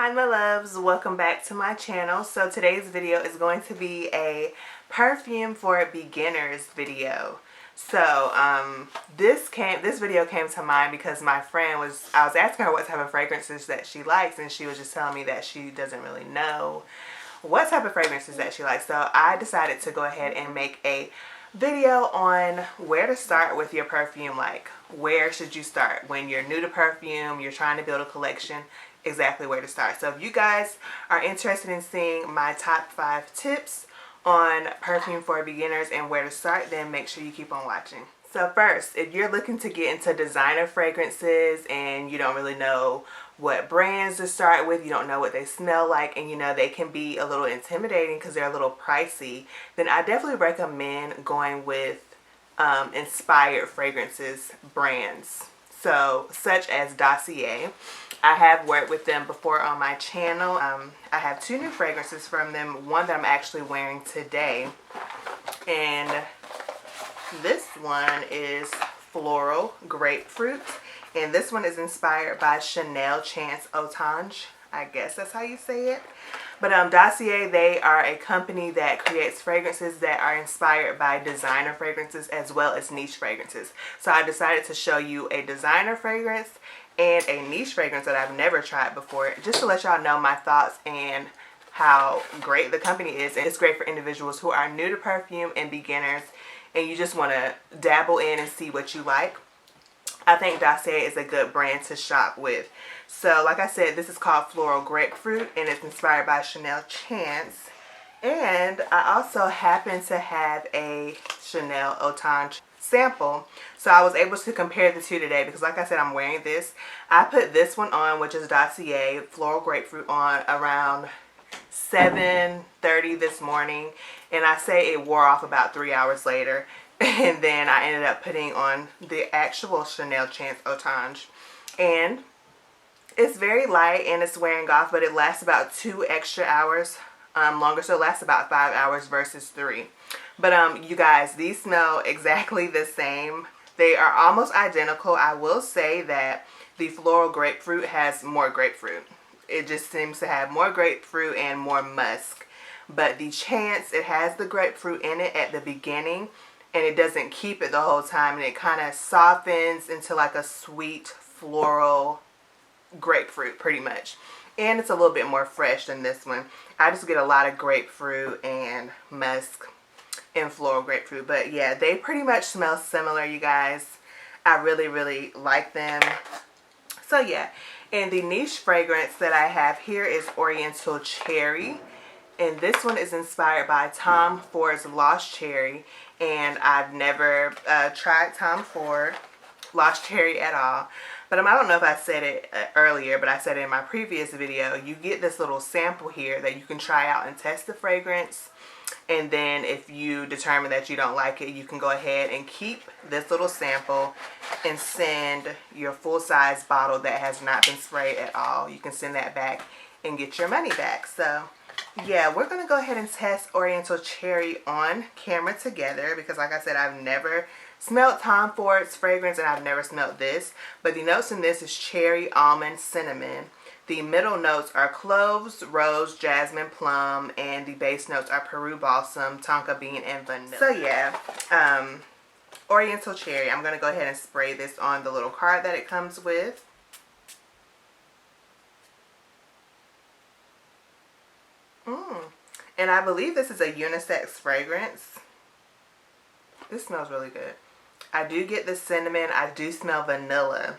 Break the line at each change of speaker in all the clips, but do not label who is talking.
Hi my loves, welcome back to my channel. So today's video is going to be a perfume for beginners video. So this video came to mind because my friend I was asking her what type of fragrances that she likes, and she was just telling me that she doesn't really know what type of fragrances that she likes. So I decided to go ahead and make a video on where to start with your perfume. Like, where should you start when you're new to perfume, you're trying to build a collection, exactly where to start. So if you guys are interested in seeing my top 5 tips on perfume for beginners and where to start, then make sure you keep on watching. So first, if you're looking to get into designer fragrances and you don't really know what brands to start with, you don't know what they smell like, and you know they can be a little intimidating because they're a little pricey, then I definitely recommend going with inspired fragrances brands. So such as Dossier. I have worked with them before on my channel. I have 2 new fragrances from them. One that I'm actually wearing today, and this one is Floral Grapefruit, and this one is inspired by Chanel Chance Otange. I guess that's how you say it. But Dossier, they are a company that creates fragrances that are inspired by designer fragrances as well as niche fragrances. So I decided to show you a designer fragrance and a niche fragrance that I've never tried before, just to let y'all know my thoughts and how great the company is. And it's great for individuals who are new to perfume and beginners, and you just want to dabble in and see what you like. I think Dossier is a good brand to shop with. So like I said, this is called Floral Grapefruit, and it's inspired by Chanel Chance. And I also happen to have a Chanel Otange sample, so I was able to compare the two today because like I said, I'm wearing this. I put this one on, which is Dossier Floral Grapefruit, on around 7:30 this morning, and I say it wore off about 3 hours later. And then I ended up putting on the actual Chanel Chance Otange, and it's very light and it's wearing off, but it lasts about 2 extra hours longer, so it lasts about 5 hours versus 3. But you guys, these smell exactly the same. They are almost identical. I will say that the Floral Grapefruit has more grapefruit. It just seems to have more grapefruit and more musk. But the Chance, it has the grapefruit in it at the beginning, and it doesn't keep it the whole time, and it kind of softens into like a sweet floral grapefruit pretty much. And it's a little bit more fresh than this one. I just get a lot of grapefruit and musk in Floral Grapefruit. But yeah, they pretty much smell similar, you guys. I really like them. So yeah, and the niche fragrance that I have here is Oriental Cherry, and this one is inspired by Tom Ford's Lost Cherry. And I've never tried Tom Ford Lost Cherry at all. But I don't know if I said it earlier, but I said it in my previous video. You get this little sample here that you can try out and test the fragrance. And then if you determine that you don't like it, you can go ahead and keep this little sample and send your full-size bottle that has not been sprayed at all. You can send that back and get your money back. So yeah, we're going to go ahead and test Oriental Cherry on camera together because like I said, I've never smelled Tom Ford's fragrance and I've never smelled this. But the notes in this is cherry, almond, cinnamon. The middle notes are cloves, rose, jasmine, plum, and the base notes are Peru balsam, tonka bean, and vanilla. So yeah, Oriental Cherry. I'm going to go ahead and spray this on the little card that it comes with. And I believe this is a unisex fragrance. This smells really good. I do get the cinnamon. I do smell vanilla.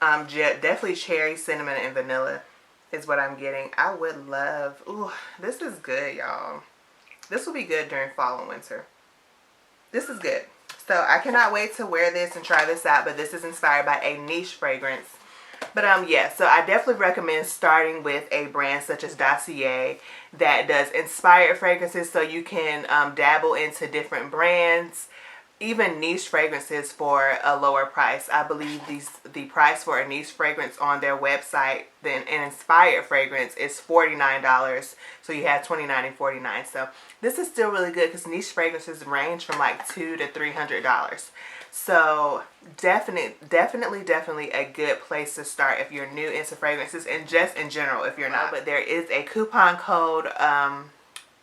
Definitely cherry, cinnamon, and vanilla is what I'm getting. I would love... Ooh, this is good, y'all. This will be good during fall and winter. This is good. So I cannot wait to wear this and try this out. But this is inspired by a niche fragrance. But yeah, so I definitely recommend starting with a brand such as Dossier that does inspired fragrances, so you can dabble into different brands, even niche fragrances for a lower price. I believe the price for a niche fragrance on their website, then an inspired fragrance, is $49. So you have $29 and $49. So this is still really good because niche fragrances range from like $200 to $300. So definitely a good place to start if you're new into fragrances, and just in general if you're not. But there is a coupon code,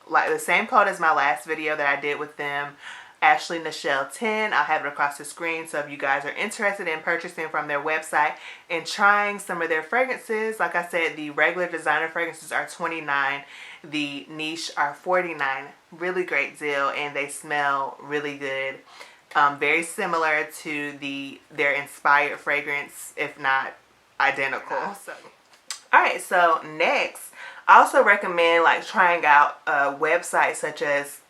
like the same code as my last video that I did with them, Ashley Nichelle 10. I'll have it across the screen. So if you guys are interested in purchasing from their website and trying some of their fragrances, like I said, the regular designer fragrances are $29, the niche are $49. Really great deal, and they smell really good. Very similar to their inspired fragrance, if not identical. Alright, so next, I also recommend like trying out websites such as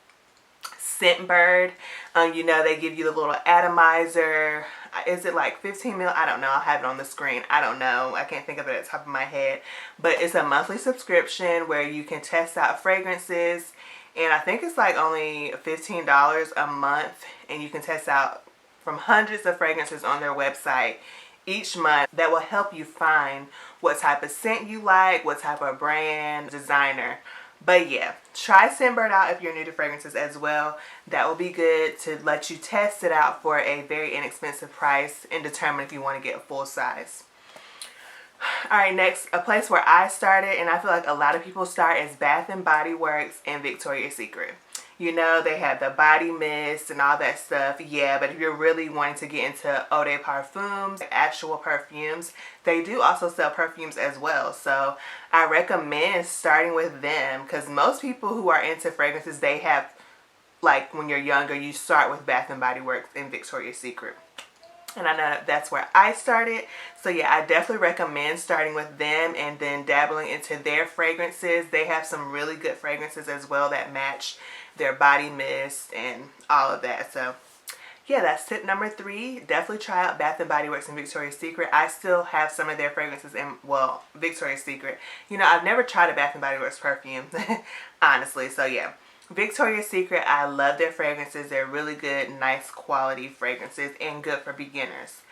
Scentbird. You know, they give you the little atomizer. Is it like 15 mil? I don't know. I'll have it on the screen. I don't know. I can't think of it at the top of my head. But it's a monthly subscription where you can test out fragrances. And I think it's like only $15 a month. And you can test out from hundreds of fragrances on their website each month. That will help you find what type of scent you like, what type of brand, designer. But yeah, try Scentbird out if you're new to fragrances as well. That will be good to let you test it out for a very inexpensive price and determine if you want to get a full size. Alright, next, a place where I started, and I feel like a lot of people start, is Bath & Body Works and Victoria's Secret. You know, they have the body mist and all that stuff. Yeah, but if you're really wanting to get into eau de parfums, actual perfumes, they do also sell perfumes as well. So I recommend starting with them, because most people who are into fragrances, they have, like when you're younger, you start with Bath & Body Works and Victoria's Secret. And I know that's where I started. So yeah, I definitely recommend starting with them and then dabbling into their fragrances. They have some really good fragrances as well that match their body mist and all of that. So yeah, that's tip number 3. Definitely try out Bath & Body Works and Victoria's Secret. I still have some of their fragrances in, well, Victoria's Secret. You know, I've never tried a Bath & Body Works perfume, honestly. So yeah, Victoria's Secret, I love their fragrances. They're really good, nice quality fragrances and good for beginners.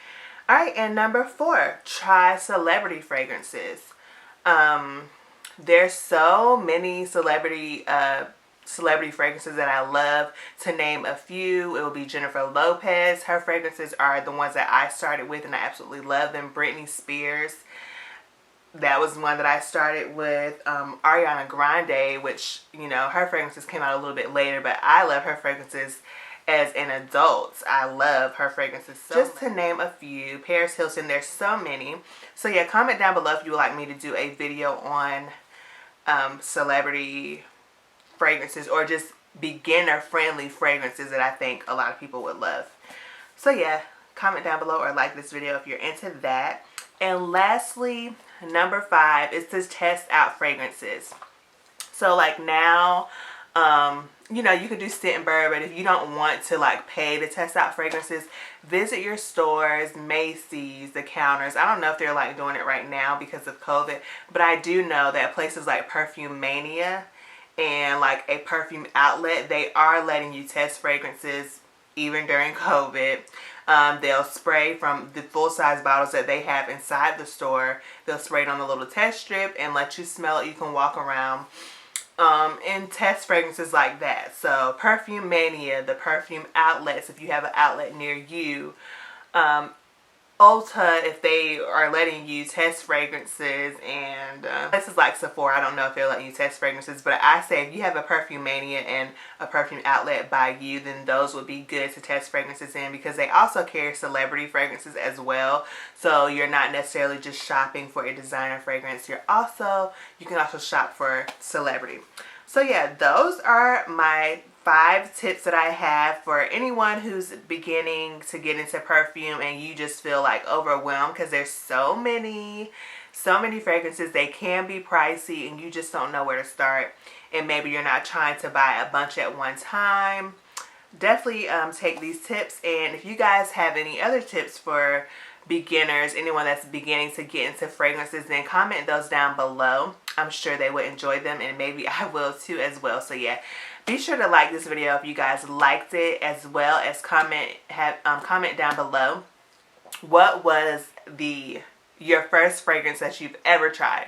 Alright, and number 4, try celebrity fragrances. There's so many celebrity fragrances that I love. To name a few, it will be Jennifer Lopez. Her fragrances are the ones that I started with and I absolutely love them. Britney Spears, that was one that I started with. Ariana Grande, which, you know, her fragrances came out a little bit later, but I love her fragrances as an adult. I love her fragrances so much. Just to name a few. Paris Hilton, there's so many. So yeah, comment down below if you would like me to do a video on celebrity fragrances or just beginner friendly fragrances that I think a lot of people would love. So yeah, comment down below or like this video if you're into that. And lastly, number 5 is to test out fragrances. So like now, you know, you can do Scentbird, but if you don't want to like pay to test out fragrances, visit your stores, Macy's, the counters. I don't know if they're like doing it right now because of COVID, but I do know that places like Perfume Mania and like a perfume outlet, they are letting you test fragrances even during COVID. They'll spray from the full-size bottles that they have inside the store. They'll spray it on the little test strip and let you smell it. You can walk around and test fragrances like that. So Perfume Mania, the perfume outlets, if you have an outlet near you. Ulta, if they are letting you test fragrances, and places like Sephora, I don't know if they're letting you test fragrances, but I say if you have a Perfume Mania and a perfume outlet by you, then those would be good to test fragrances in, because they also carry celebrity fragrances as well. So you're not necessarily just shopping for a designer fragrance. You can also shop for celebrity. So yeah, those are my 5 tips that I have for anyone who's beginning to get into perfume and you just feel like overwhelmed, because there's so many fragrances. They can be pricey and you just don't know where to start, and maybe you're not trying to buy a bunch at one time. Definitely take these tips, and if you guys have any other tips for beginners, anyone that's beginning to get into fragrances, then comment those down below. I'm sure they would enjoy them, and maybe I will too as well. So yeah, be sure to like this video if you guys liked it, as well as comment down below what was your first fragrance that you've ever tried.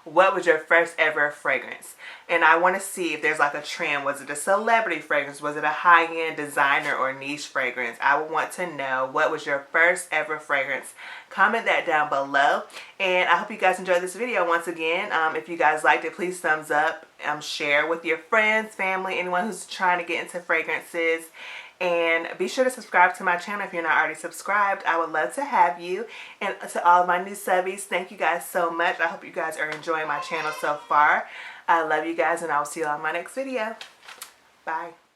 What was your first ever fragrance? And I want to see if there's like a trend. Was it a celebrity fragrance? Was it a high-end designer or niche fragrance? I would want to know, what was your first ever fragrance? Comment that down below. And I hope you guys enjoyed this video. Once again, if you guys liked it, please thumbs up, share with your friends, family, anyone who's trying to get into fragrances. And be sure to subscribe to my channel if you're not already subscribed. I would love to have you. And to all of my new subbies, thank you guys so much. I hope you guys are enjoying my channel so far. I love you guys, and I will see you on my next video. Bye.